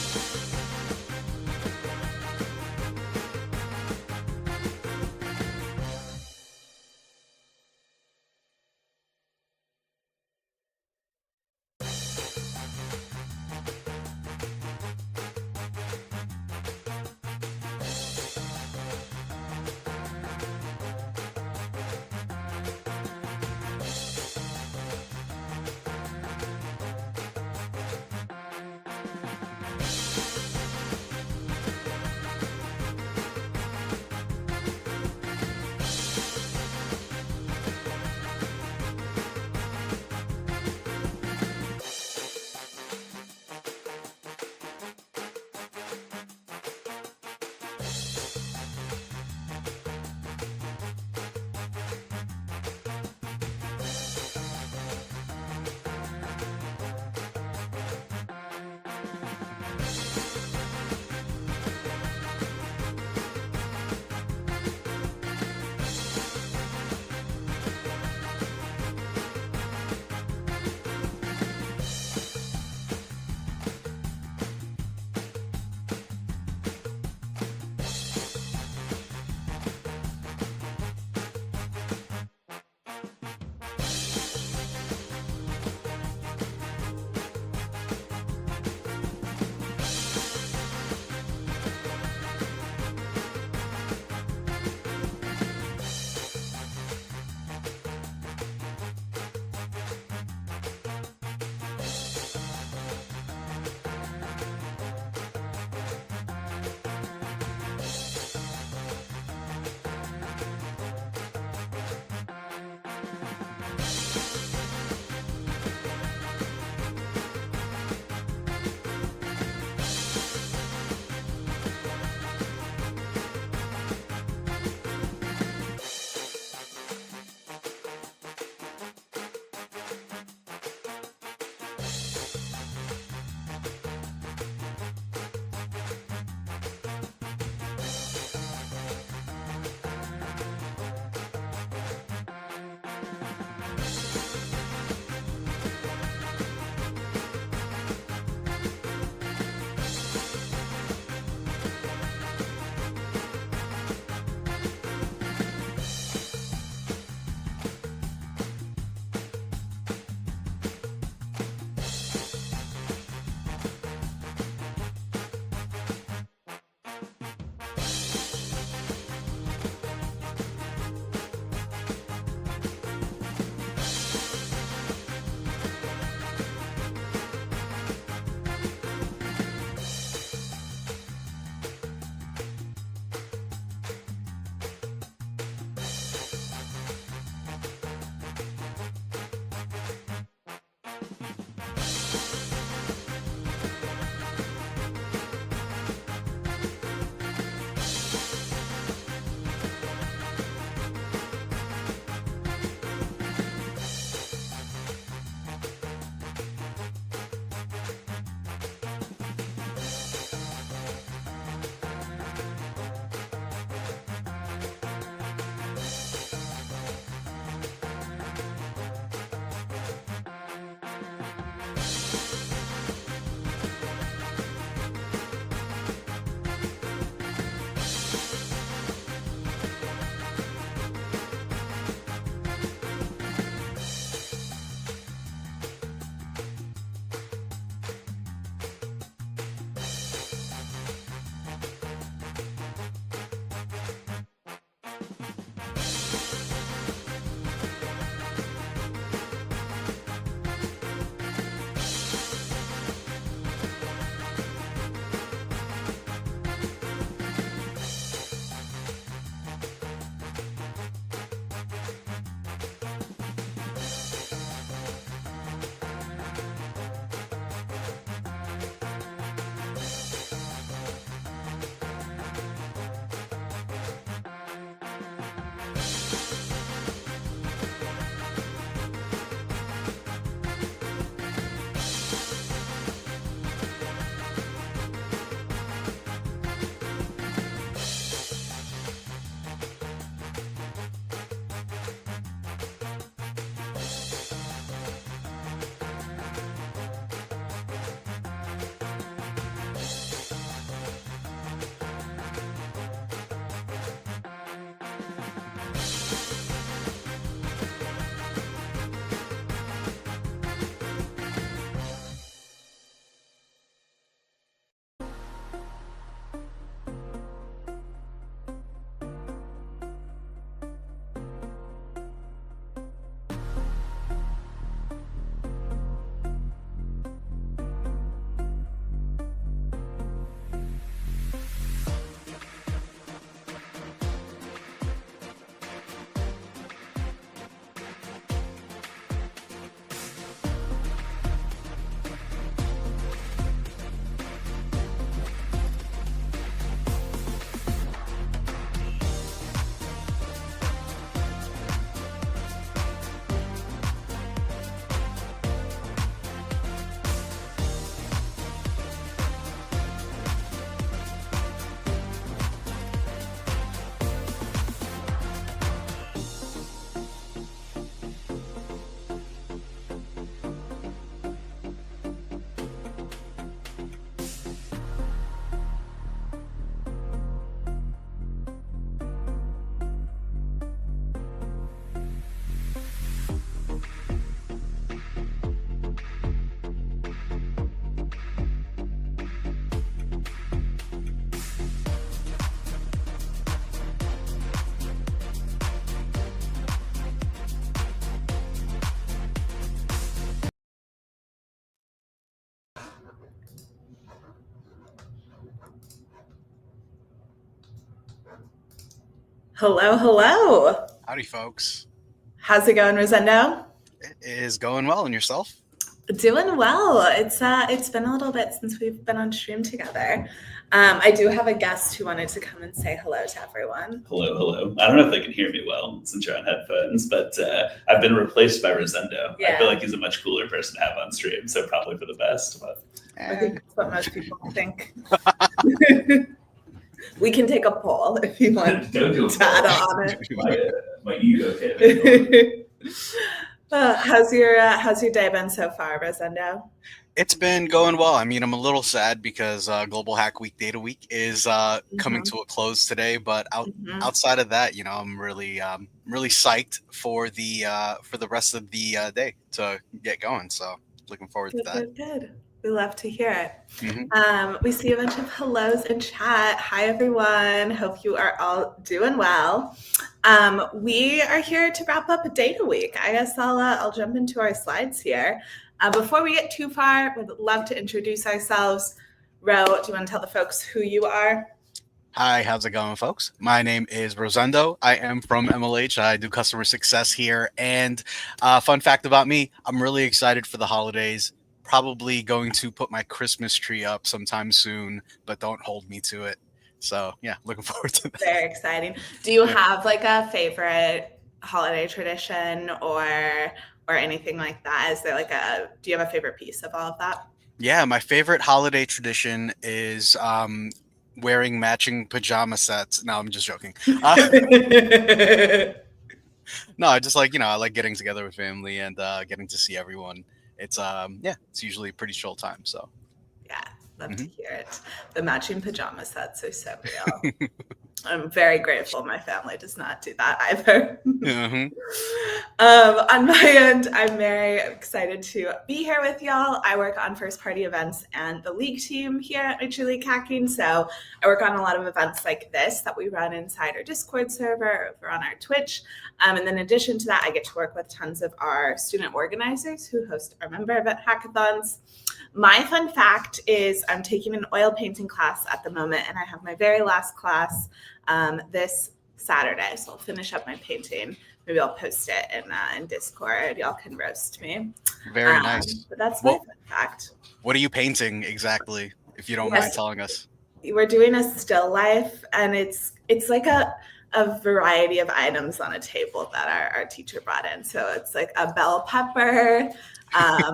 you Hello, hello. Howdy, folks. How's it going, Rosendo? It is going well, and yourself? Doing well. It's been a little bit since we've been on stream together. I do have a guest who wanted to come and say hello to everyone. Hello. I don't know if they can hear me well since you're on headphones, but I've been replaced by Rosendo. Yeah. I feel like he's a much cooler person to have on stream, so probably for the best. But I think that's what most people think. We can take a poll if you want Don't do a to add poll. on it. my ego can't. How's your day been so far, Rosendo? It's been going well. I mean, I'm a little sad because Global Hack Week Data Week is coming to a close today. But outside of that, I'm really psyched for the rest of the day to get going. So looking forward to that. Good. We love to hear it. Mm-hmm. We see a bunch of hellos in chat. Hi, everyone. Hope you are all doing well. We are here to wrap up Data Week. I guess I'll jump into our slides here. Before we get too far, we'd love to introduce ourselves. Ro, do you want to tell the folks who you are? Hi, how's it going, folks? My name is Rosendo. I am from MLH. I do customer success here. And fun fact about me, I'm really excited for the holidays. Probably going to put my Christmas tree up sometime soon, but don't hold me to it. So yeah, looking forward to that. Very exciting. Do you have like a favorite holiday tradition or anything like that? Is there do you have a favorite piece of all of that? Yeah, my favorite holiday tradition is wearing matching pajama sets. No, I'm just joking. No, I just I like getting together with family and getting to see everyone. It's it's usually a pretty chill time. So yeah, love to hear it. The matching pajama sets are so real. I'm very grateful my family does not do that either. Mhm. On my end, I'm very excited to be here with y'all. I work on first party events and the league team here at Major League Hacking. So I work on a lot of events like this that we run inside our Discord server over on our Twitch. And then in addition to that, I get to work with tons of our student organizers who host our member event hackathons. My fun fact is I'm taking an oil painting class at the moment, and I have my very last class this Saturday. So I'll finish up my painting. Maybe I'll post it in Discord. Y'all can roast me. Very nice. But that's my fun fact. What are you painting exactly, if you don't mind telling us? We're doing a still life, and it's like a variety of items on a table that our teacher brought in. So it's like a bell pepper, a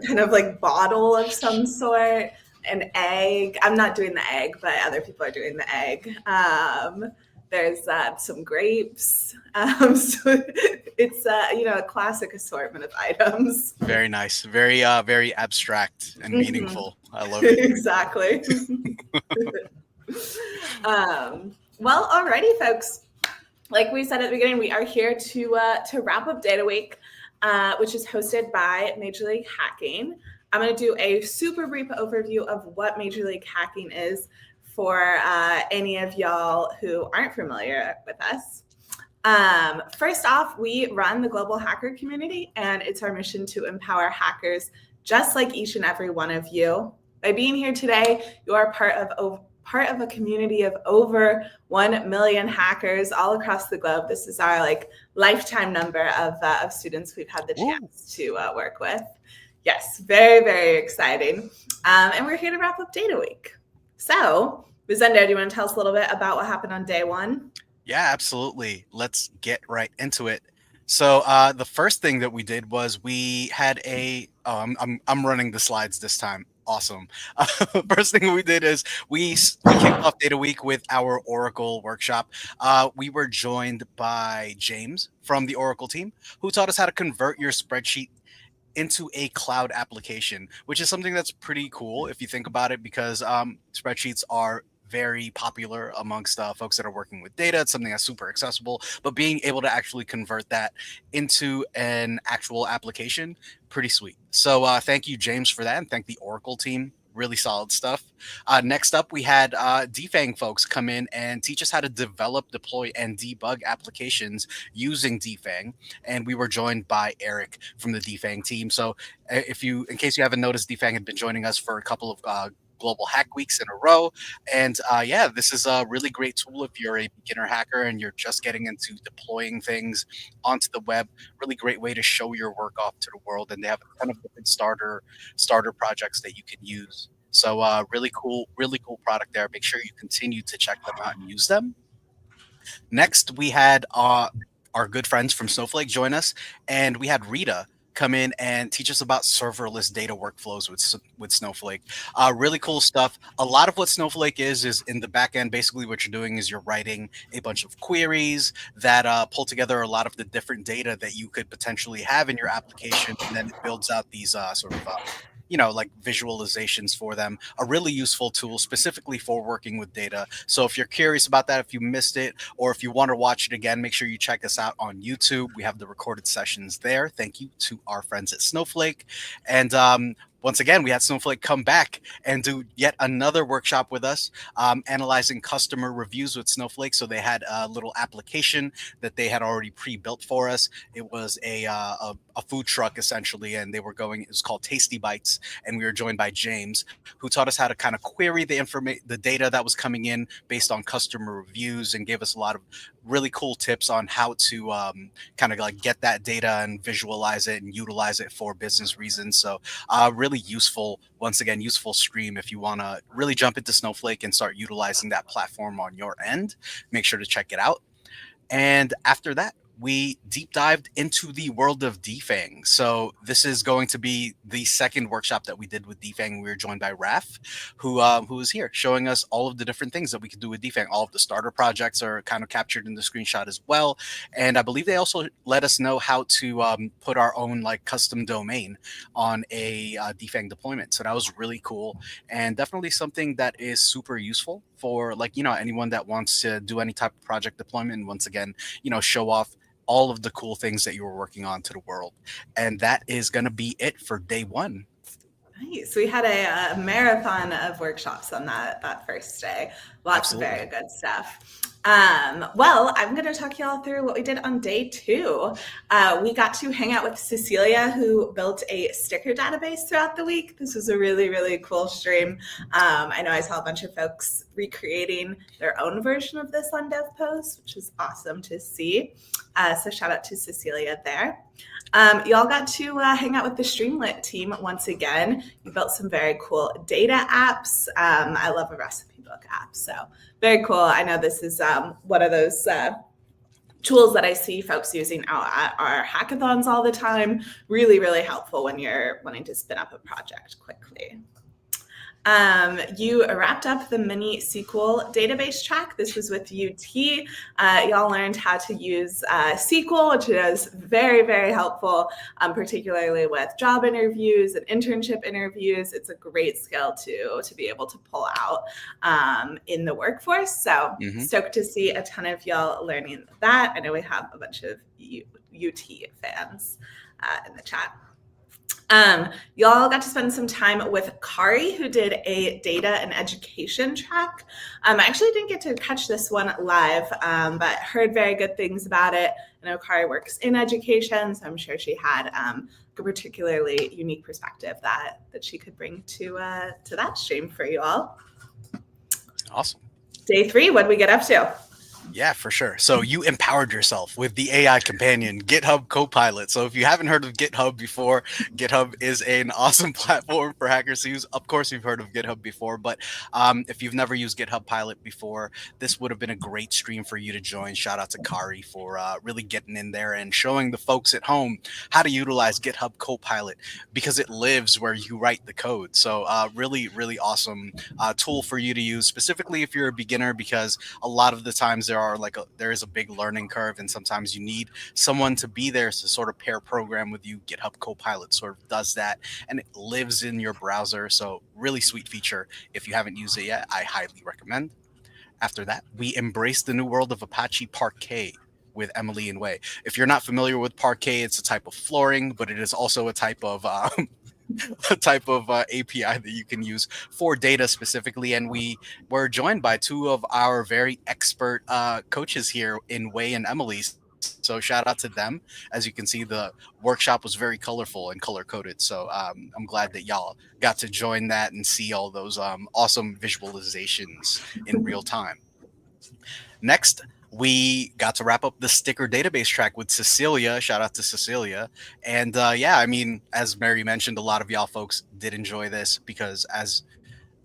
kind of like bottle of some sort, an egg. I'm not doing the egg, but other people are doing the egg. There's some grapes. So it's a classic assortment of items. Very nice. Very abstract and meaningful. I love it. Exactly. Well, alrighty, folks. Like we said at the beginning, we are here to wrap up Data Week, which is hosted by Major League Hacking. I'm going to do a super brief overview of what Major League Hacking is for any of y'all who aren't familiar with us. First off, we run the global hacker community, and it's our mission to empower hackers just like each and every one of you. By being here today, you are part of a community of over 1 million hackers all across the globe. This is our lifetime number of students we've had the chance to work with. Yes, very, very exciting. And we're here to wrap up Data Week. So, Rosendo, do you want to tell us a little bit about what happened on day one? Yeah, absolutely. Let's get right into it. So the first thing that we did was we had I'm running the slides this time. Awesome. First thing we did is we kicked off Data Week with our Oracle workshop. We were joined by James from the Oracle team, who taught us how to convert your spreadsheet into a cloud application, which is something that's pretty cool if you think about it, because spreadsheets are very popular amongst folks that are working with data. It's something that's super accessible, but being able to actually convert that into an actual application, pretty sweet. So thank you, James, for that, and thank the Oracle team. Really solid stuff. Next up, we had DFang folks come in and teach us how to develop, deploy, and debug applications using DFang. And we were joined by Eric from the DFang team. So in case you haven't noticed, DFang had been joining us for a couple of global hack weeks in a row. And this is a really great tool if you're a beginner hacker and you're just getting into deploying things onto the web. Really great way to show your work off to the world. And they have a ton of different starter projects that you can use. So really cool product there. Make sure you continue to check them out and use them. Next, we had our good friends from Snowflake join us, and we had Rita come in and teach us about serverless data workflows with Snowflake. Really cool stuff. A lot of what Snowflake is in the back end. Basically what you're doing is you're writing a bunch of queries that pull together a lot of the different data that you could potentially have in your application, and then it builds out these visualizations for them. A really useful tool specifically for working with data. So if you're curious about that, if you missed it, or if you want to watch it again, make sure you check us out on YouTube. We have the recorded sessions there. Thank you to our friends at Snowflake. And once again, we had Snowflake come back and do yet another workshop with us, analyzing customer reviews with Snowflake. So they had a little application that they had already pre-built for us. It was a food truck essentially, and it was called Tasty Bites. And we were joined by James, who taught us how to kind of query the data that was coming in based on customer reviews, and gave us a lot of really cool tips on how to get that data and visualize it and utilize it for business reasons. So really useful stream if you want to really jump into Snowflake and start utilizing that platform on your end. Make sure to check it out. And after that, we deep dived into the world of DFang. So this is going to be the second workshop that we did with DFang. We were joined by Raf, who is here showing us all of the different things that we could do with DFang. All of the starter projects are kind of captured in the screenshot as well. And I believe they also let us know how to put our own custom domain on a DFang deployment. So that was really cool, and definitely something that is super useful for, like, anyone that wants to do any type of project deployment and once again, show off all of the cool things that you were working on to the world. And that is going to be it for day one. Nice. We had a marathon of workshops on that first day. Lots Absolutely. of very good stuff. Well, I'm going to talk you all through what we did on day 2. We got to hang out with Cecilia, who built a sticker database throughout the week. This was a really, really cool stream. I know I saw a bunch of folks recreating their own version of this on DevPost, which is awesome to see. So shout out to Cecilia there. Y'all got to hang out with the Streamlit team once again. You built some very cool data apps. I love a recipe book app, so very cool. I know this is one of those tools that I see folks using out at our hackathons all the time. Really, really helpful when you're wanting to spin up a project quickly. You wrapped up the mini SQL database track. This was with UT. Y'all learned how to use SQL, which is very, very helpful, particularly with job interviews and internship interviews. It's a great skill to be able to pull out in the workforce. So stoked to see a ton of y'all learning that. I know we have a bunch of UT fans in the chat. Y'all got to spend some time with Kari, who did a data and education track. I actually didn't get to catch this one live, but heard very good things about it. I know Kari works in education, so I'm sure she had a particularly unique perspective that she could bring to that stream for you all. Awesome. Day 3, what did we get up to? Yeah, for sure. So you empowered yourself with the AI companion, GitHub Copilot. So if you haven't heard of GitHub before, GitHub is an awesome platform for hackers to use. Of course, you've heard of GitHub before, but if you've never used GitHub Pilot before, this would have been a great stream for you to join. Shout out to Kari for really getting in there and showing the folks at home how to utilize GitHub Copilot, because it lives where you write the code. So really, really awesome tool for you to use, specifically if you're a beginner, because a lot of the times there is a big learning curve, and sometimes you need someone to be there to sort of pair program with you. GitHub Copilot sort of does that, and it lives in your browser. So really sweet feature. If you haven't used it yet, I highly recommend. After that, we embrace the new world of Apache Parquet with Emily and Wei. If you're not familiar with Parquet, it's a type of flooring, but it is also a type of API that you can use for data specifically. And we were joined by 2 of our very expert coaches here in Wei and Emily. So shout out to them. As you can see, the workshop was very colorful and color coded. So I'm glad that y'all got to join that and see all those awesome visualizations in real time. Next, we got to wrap up the sticker database track with Cecilia. Shout out to Cecilia. And yeah, I mean, as Mary mentioned, a lot of y'all folks did enjoy this because as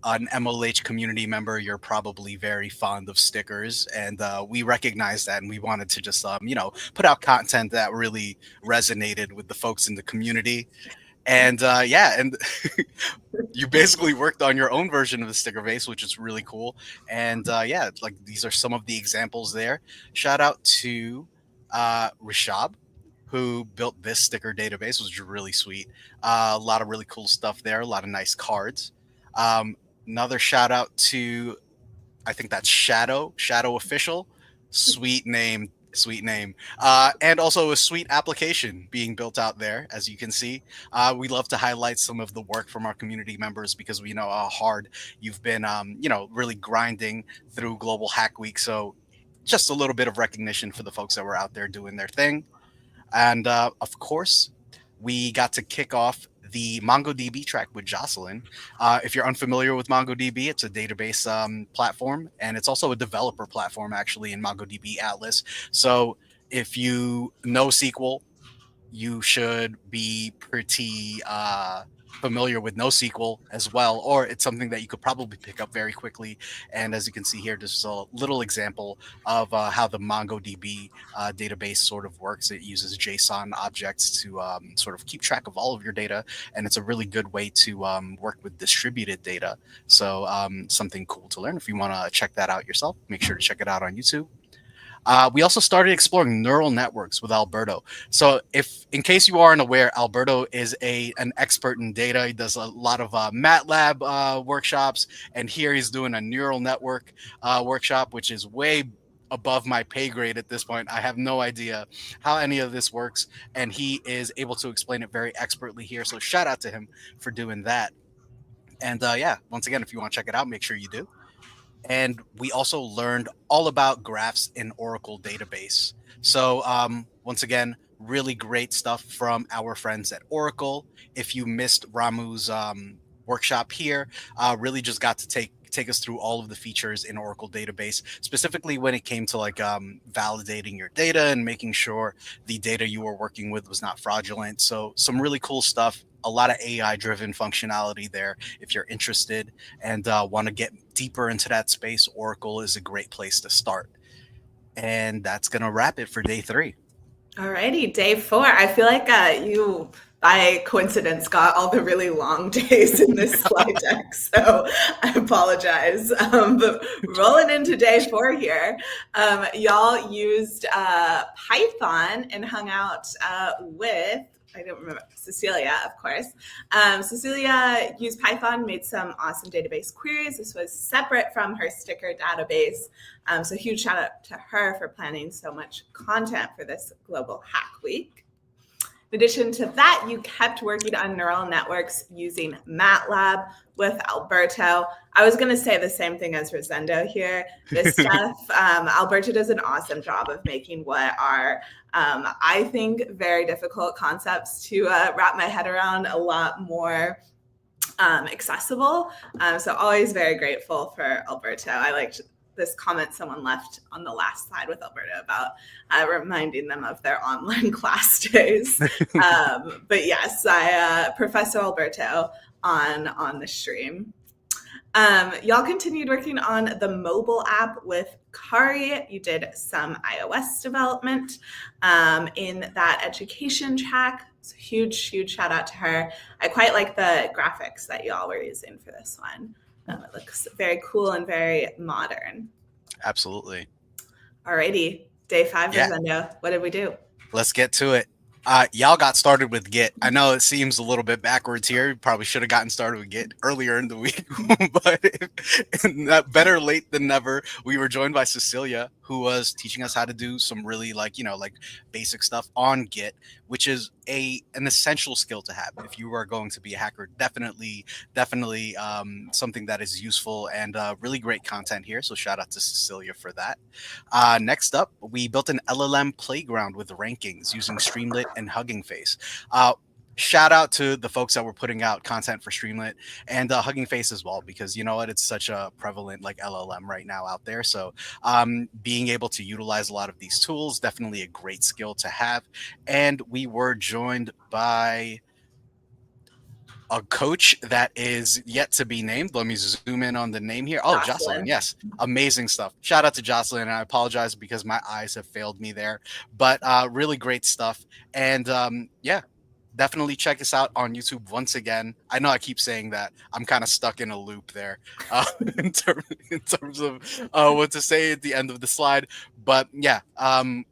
an MLH community member, you're probably very fond of stickers. And we recognize that, and we wanted to just, put out content that really resonated with the folks in the community. And yeah, and you basically worked on your own version of the sticker base, which is really cool. And yeah, like these are some of the examples there. Shout out to Rishab, who built this sticker database, which is really sweet. A lot of really cool stuff there, a lot of nice cards. Another shout out to, I think that's Shadow Official. Sweet name. And also a sweet application being built out there, as you can see. We love to highlight some of the work from our community members because we know how hard you've been, really grinding through Global Hack Week. So just a little bit of recognition for the folks that were out there doing their thing. And of course, we got to kick off the MongoDB track with Jocelyn. If you're unfamiliar with MongoDB, it's a database platform, and it's also a developer platform actually in MongoDB Atlas. So if you know SQL, you should be pretty familiar with NoSQL as well, or it's something that you could probably pick up very quickly. And as you can see here, this is a little example of how the MongoDB database sort of works. It uses JSON objects to sort of keep track of all of your data, and it's a really good way to work with distributed data. So something cool to learn. If you want to check that out yourself, make sure to check it out on YouTube. We also started exploring neural networks with Alberto. So, if in case you aren't aware, Alberto is an expert in data. He does a lot of MATLAB workshops, and here he's doing a neural network workshop, which is way above my pay grade at this point. I have no idea how any of this works, and he is able to explain it very expertly here. So, shout out to him for doing that. And yeah, once again, if you want to check it out, make sure you do. And we also learned all about graphs in Oracle database. So once again, really great stuff from our friends at Oracle. If you missed Ramu's workshop here, really just got to take us through all of the features in Oracle database, specifically when it came to like validating your data and making sure the data you were working with was not fraudulent. So some really cool stuff. A lot of AI driven functionality there. If you're interested and want to get deeper into that space, Oracle is a great place to start. And that's going to wrap it for day 3. Alrighty, day 4. I feel like you, by coincidence, got all the really long days in this slide deck, so I apologize. But rolling into day 4 here, y'all used Python and hung out with, I don't remember, Cecilia, of course. Cecilia used Python, made some awesome database queries. This was separate from her sticker database. So huge shout out to her for planning so much content for this Global Hack Week. In addition to that, you kept working on neural networks using MATLAB with Alberto. I was going to say the same thing as Rosendo here. This stuff, Alberto does an awesome job of making what are, I think, very difficult concepts to wrap my head around a lot more accessible. So always very grateful for Alberto. I liked this comment someone left on the last slide with Alberto about reminding them of their online class days. But yes, Professor Alberto on the stream. Y'all continued working on the mobile app with Kari. You did some iOS development in that education track. So huge shout out to her. I quite like the graphics that y'all were using for this one. It looks very cool and very modern. Absolutely. Alrighty, day 5, Yeah. Rosendo. What did we do? Let's get to it. Y'all got started with Git. I know it seems a little bit backwards here. Probably should have gotten started with Git earlier in the week, but better late than never. We were joined by Cecilia, who was teaching us how to do some really like basic stuff on Git, which is an essential skill to have if you are going to be a hacker. Definitely something that is useful and really great content here. So shout out to Cecilia for that. Next up, we built an LLM playground with rankings using Streamlit and Hugging Face. Shout out to the folks that were putting out content for Streamlit and Hugging Face as well, because you know what, it's such a prevalent like LLM right now out there. So being able to utilize a lot of these tools, definitely a great skill to have. And we were joined by a coach that is yet to be named. Let me zoom in on the name here. Oh, Jocelyn. Yes. Amazing stuff. Shout out to Jocelyn. And I apologize because my eyes have failed me there, but really great stuff. And yeah, definitely check us out on YouTube once again. I know I keep saying that. I'm kind of stuck in a loop there in terms of what to say at the end of the slide. But yeah,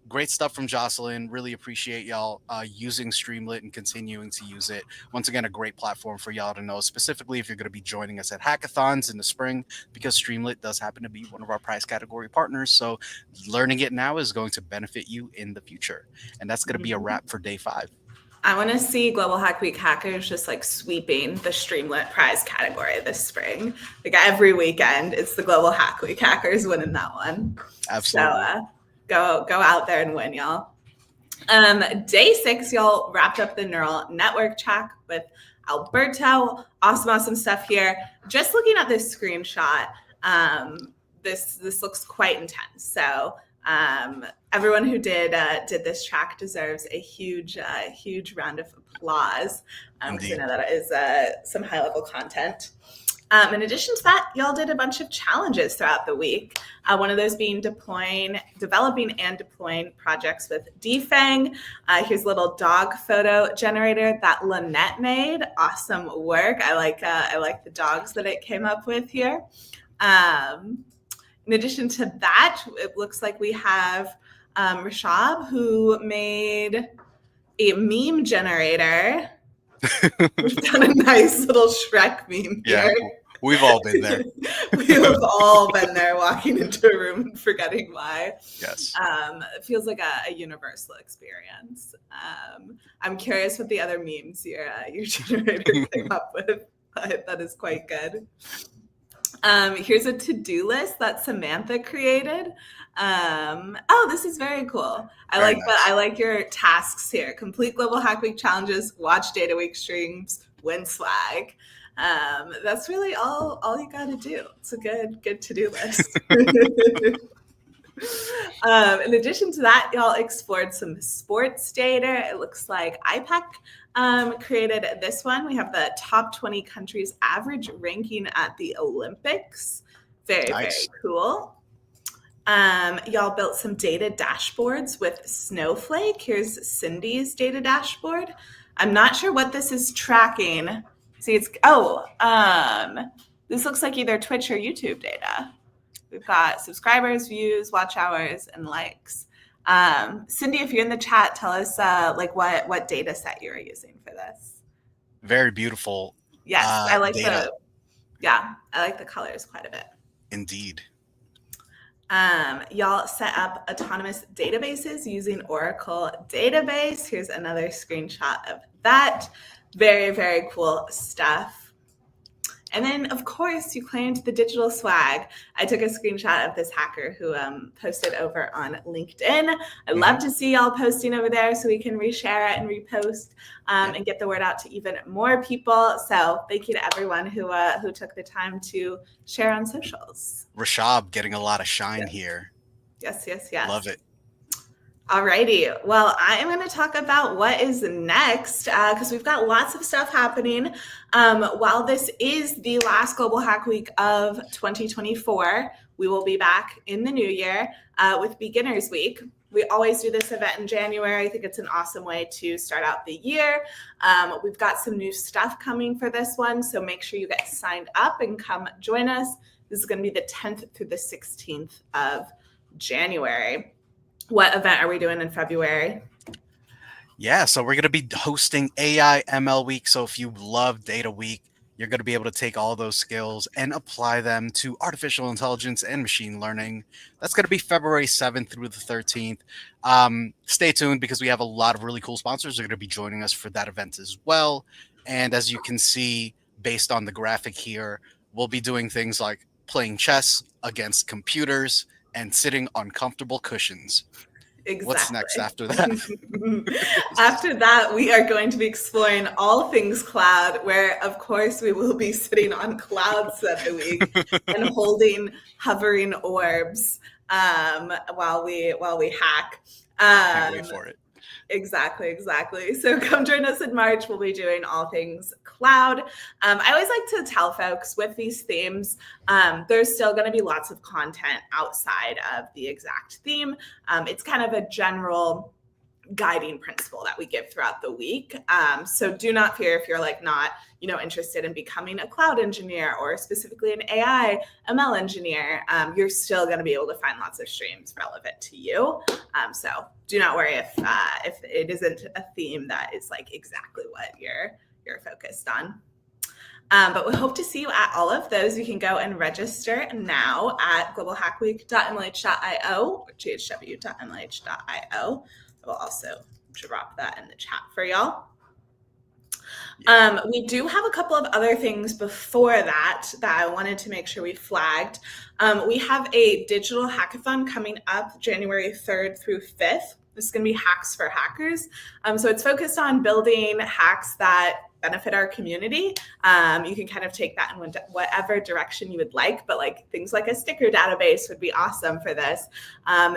great stuff from Jocelyn. Really appreciate y'all using Streamlit and continuing to use it. Once again, a great platform for y'all to know, specifically if you're going to be joining us at hackathons in the spring, because Streamlit does happen to be one of our prize category partners. So learning it now is going to benefit you in the future. And that's going to be a wrap for day 5. I want to see Global Hack Week hackers just like sweeping the Streamlit prize category this spring. Like every weekend, it's the Global Hack Week hackers winning that one. Absolutely. So go out there and win, y'all. Day 6, y'all wrapped up the neural network track with Alberto. Awesome stuff here. Just looking at this screenshot, this looks quite intense. So everyone who did this track deserves a huge round of applause. Because I know that is some high level content. In addition to that, y'all did a bunch of challenges throughout the week. One of those being developing and deploying projects with Dfang. Here's a little dog photo generator that Lynette made. Awesome work. I like the dogs that it came up with here. In In addition to that, it looks like we have Rashab, who made a meme generator. We've done a nice little Shrek meme here. Yeah, we've all been there. We have all been there, walking into a room and forgetting why. Yes. It feels like a universal experience. I'm curious what the other memes your generator came up with. That is quite good. Here's a to-do list that Samantha created. Oh, this is very cool. I like your tasks here. Complete Global Hack Week challenges, watch Data Week streams, win swag. That's really all you got to do. It's a good to-do list. In addition to that, y'all explored some sports data. It looks like IPEC created this one. We have the top 20 countries average ranking at the Olympics. Very cool. Y'all built some data dashboards with Snowflake. Here's Cindy's data dashboard. I'm not sure what this is tracking. See, this looks like either Twitch or YouTube data. We've got subscribers, views, watch hours, and likes. Cindy, if you're in the chat, tell us what data set you're using for this. Very beautiful. Yes, I like data. I like the colors quite a bit. Indeed. Y'all set up autonomous databases using Oracle Database. Here's another screenshot of that. Very, very cool stuff. And then, of course, you claimed the digital swag. I took a screenshot of this hacker who posted over on LinkedIn. I'd love to see y'all posting over there so we can reshare it and repost and get the word out to even more people. So thank you to everyone who took the time to share on socials. Rashab getting a lot of shine here. Yes. Love it. Alrighty. Well, I am going to talk about what is next because we've got lots of stuff happening. While this is the last Global Hack Week of 2024, we will be back in the new year with Beginners Week. We always do this event in January. I think it's an awesome way to start out the year. We've got some new stuff coming for this one, so make sure you get signed up and come join us. This is going to be the 10th through the 16th of January. What event are we doing in February? Yeah, so we're going to be hosting AI ML Week. So if you love Data Week, you're going to be able to take all those skills and apply them to artificial intelligence and machine learning. That's going to be February 7th through the 13th. Stay tuned because we have a lot of really cool sponsors who are going to be joining us for that event as well. And as you can see, based on the graphic here, we'll be doing things like playing chess against computers and sitting on comfortable cushions. Exactly. What's next after that? After that, we are going to be exploring all things cloud, where, of course, we will be sitting on clouds that the week and holding hovering orbs while we hack. Can't wait for it. Exactly. So come join us in March. We'll be doing all things cloud. I always like to tell folks with these themes, there's still going to be lots of content outside of the exact theme. It's kind of a general guiding principle that we give throughout the week. So do not fear if you're not, interested in becoming a cloud engineer or specifically an AI ML engineer. You're still going to be able to find lots of streams relevant to you. So do not worry if it isn't a theme that is exactly what you're focused on. But we hope to see you at all of those. You can go and register now at globalhackweek.mlh.io or ghw.mlh.io. We'll also drop that in the chat for y'all. We do have a couple of other things before that I wanted to make sure we flagged. We have a digital hackathon coming up January 3rd through 5th. This is going to be Hacks for Hackers. So it's focused on building hacks that benefit our community. You can kind of take that in whatever direction you would like, but things like a sticker database would be awesome for this.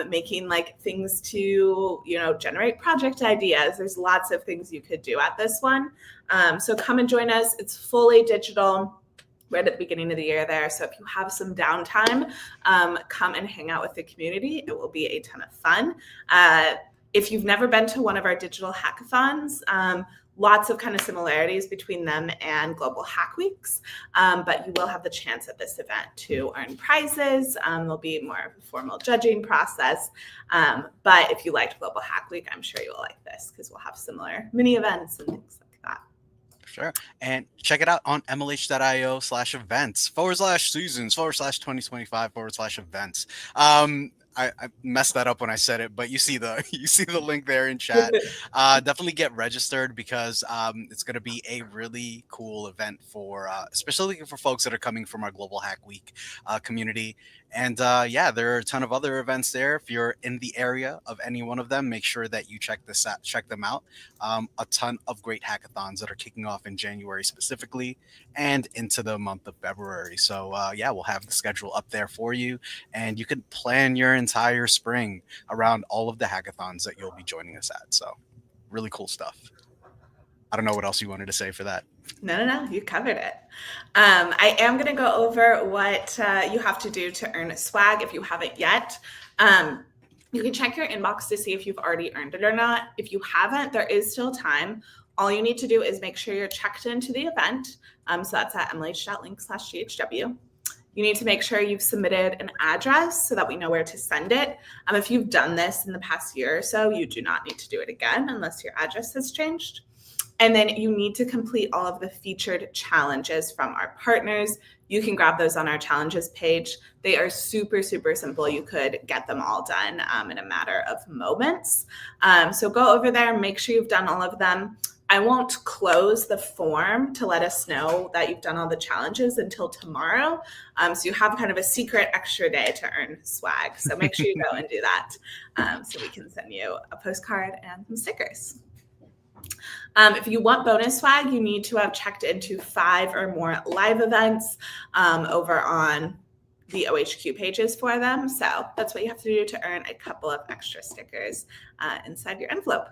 Making things to, generate project ideas. There's lots of things you could do at this one. So come and join us. It's fully digital. Right at the beginning of the year there. So if you have some downtime, come and hang out with the community. It will be a ton of fun. If you've never been to one of our digital hackathons, lots of kind of similarities between them and Global Hack Weeks, but you will have the chance at this event to earn prizes. There'll be more of a formal judging process, but if you liked Global Hack Week, I'm sure you'll like this because we'll have similar mini events and things like that. Sure. And check it out on mlh.io/events/seasons/2025/events. I messed that up when I said it, but you see the link there in chat. Definitely get registered because it's going to be a really cool event for especially for folks that are coming from our Global Hack Week community. And yeah, there are a ton of other events there. If you're in the area of any one of them, make sure that you check them out. A ton of great hackathons that are kicking off in January specifically and into the month of February. So yeah, we'll have the schedule up there for you, and you can plan your entire spring around all of the hackathons that you'll be joining us at. So really cool stuff. I don't know what else you wanted to say for that. No, you covered it. I am going to go over what you have to do to earn swag if you haven't yet. You can check your inbox to see if you've already earned it or not. If you haven't, there is still time. All you need to do is make sure you're checked into the event. So that's at mlh.link/GHW. You need to make sure you've submitted an address so that we know where to send it. If you've done this in the past year or so, you do not need to do it again unless your address has changed. And then you need to complete all of the featured challenges from our partners. You can grab those on our challenges page. They are super, super simple. You could get them all done in a matter of moments. So go over there, make sure you've done all of them. I won't close the form to let us know that you've done all the challenges until tomorrow. So you have kind of a secret extra day to earn swag. So make sure you go and do that so we can send you a postcard and some stickers. If you want bonus swag, you need to have checked into 5 or more live events over on the OHQ pages for them. So that's what you have to do to earn a couple of extra stickers inside your envelope.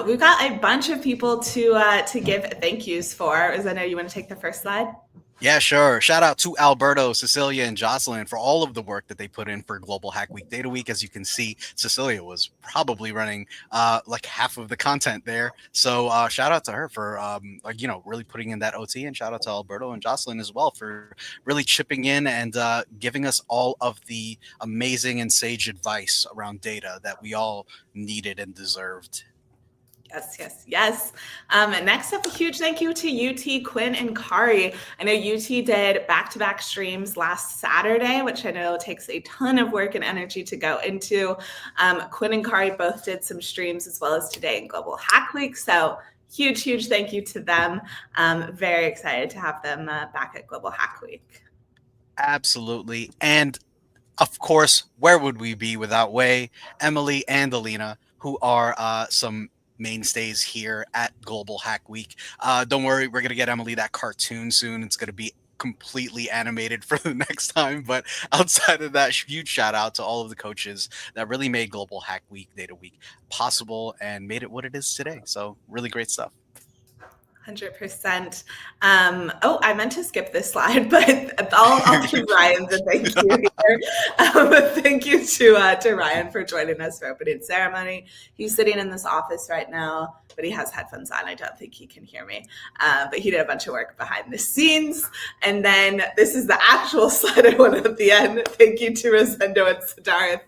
We've got a bunch of people to give thank yous for. Rosanna, you want to take the first slide? Yeah, sure. Shout out to Alberto, Cecilia, and Jocelyn for all of the work that they put in for Global Hack Week Data Week. As you can see, Cecilia was probably running like half of the content there. So shout out to her for really putting in that OT, and shout out to Alberto and Jocelyn as well for really chipping in and giving us all of the amazing and sage advice around data that we all needed and deserved. Yes. And next up, a huge thank you to UT, Quinn, and Kari. I know UT did back-to-back streams last Saturday, which I know takes a ton of work and energy to go into. Quinn and Kari both did some streams as well as today in Global Hack Week. So huge thank you to them. Very excited to have them back at Global Hack Week. Absolutely. And of course, where would we be without Wei, Emily, and Alina, who are some mainstays here at Global Hack Week. Don't worry, we're going to get Emily that cartoon soon. It's going to be completely animated for the next time. But outside of that, huge shout out to all of the coaches that really made Global Hack Week, Data Week possible and made it what it is today. So really great stuff. 100%. I meant to skip this slide, but I'll do Ryan's and thank you here. Thank you to Ryan for joining us for opening ceremony. He's sitting in this office right now, but he has headphones on. I don't think he can hear me, but he did a bunch of work behind the scenes. And then this is the actual slide I wanted at the end. Thank you to Rosendo and Siddharth.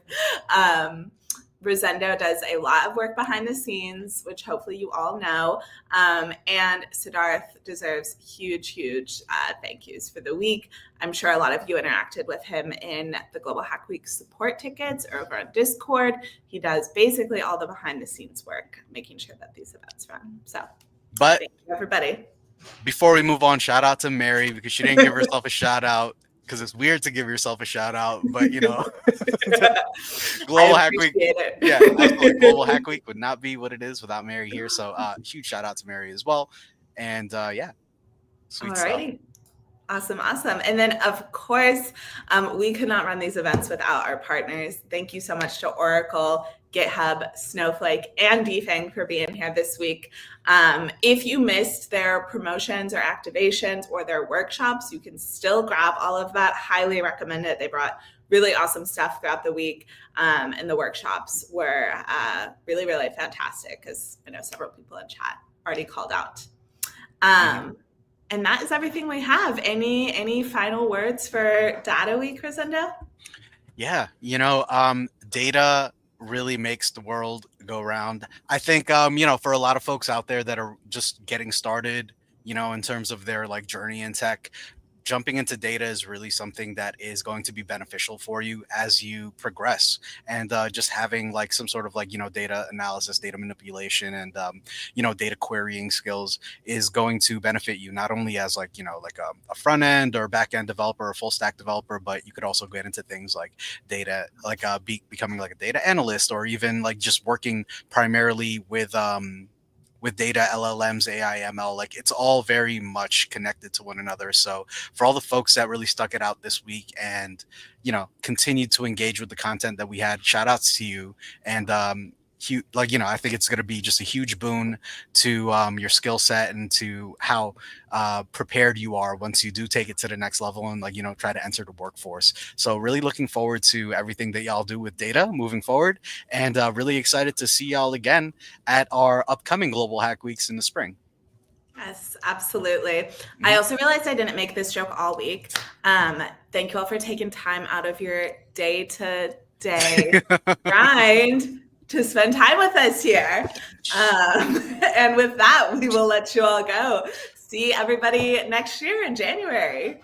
Rosendo does a lot of work behind the scenes, which hopefully you all know. And Siddharth deserves huge thank yous for the week. I'm sure a lot of you interacted with him in the Global Hack Week support tickets or over on Discord. He does basically all the behind the scenes work, making sure that these events run. So thank you, everybody. Before we move on, shout out to Mary because she didn't give herself a shout out. Because it's weird to give yourself a shout out, but Global Hack Week, absolutely. Global Hack Week would not be what it is without Mary here. So huge shout out to Mary as well. And sweet Alrighty. stuff. Awesome. And then of course, we could not run these events without our partners. Thank you so much to Oracle, GitHub, Snowflake, and DFang for being here this week. If you missed their promotions or activations or their workshops, you can still grab all of that. Highly recommend it. They brought really awesome stuff throughout the week. And the workshops were really, really fantastic, because I know several people in chat already called out. And that is everything we have. Any final words for Data Week, Rosendo? Yeah, data really makes the world go round. I think, for a lot of folks out there that are just getting started, in terms of their like journey in tech, jumping into data is really something that is going to be beneficial for you as you progress. And just having like some sort of like, data analysis, data manipulation, and, data querying skills is going to benefit you not only as like, like a front end or back end developer or full stack developer, but you could also get into things like data, like becoming like a data analyst, or even like just working primarily with data, LLMs, AI, ML. Like, it's all very much connected to one another. So for all the folks that really stuck it out this week and, continued to engage with the content that we had, shout outs to you. And, I think it's going to be just a huge boon to your skill set and to how prepared you are once you do take it to the next level and try to enter the workforce. So really looking forward to everything that y'all do with data moving forward, and really excited to see y'all again at our upcoming Global Hack Weeks in the spring. Yes, absolutely. I also realized I didn't make this joke all week. Thank you all for taking time out of your day-to-day grind to spend time with us here. And with that, we will let you all go. See everybody next year in January.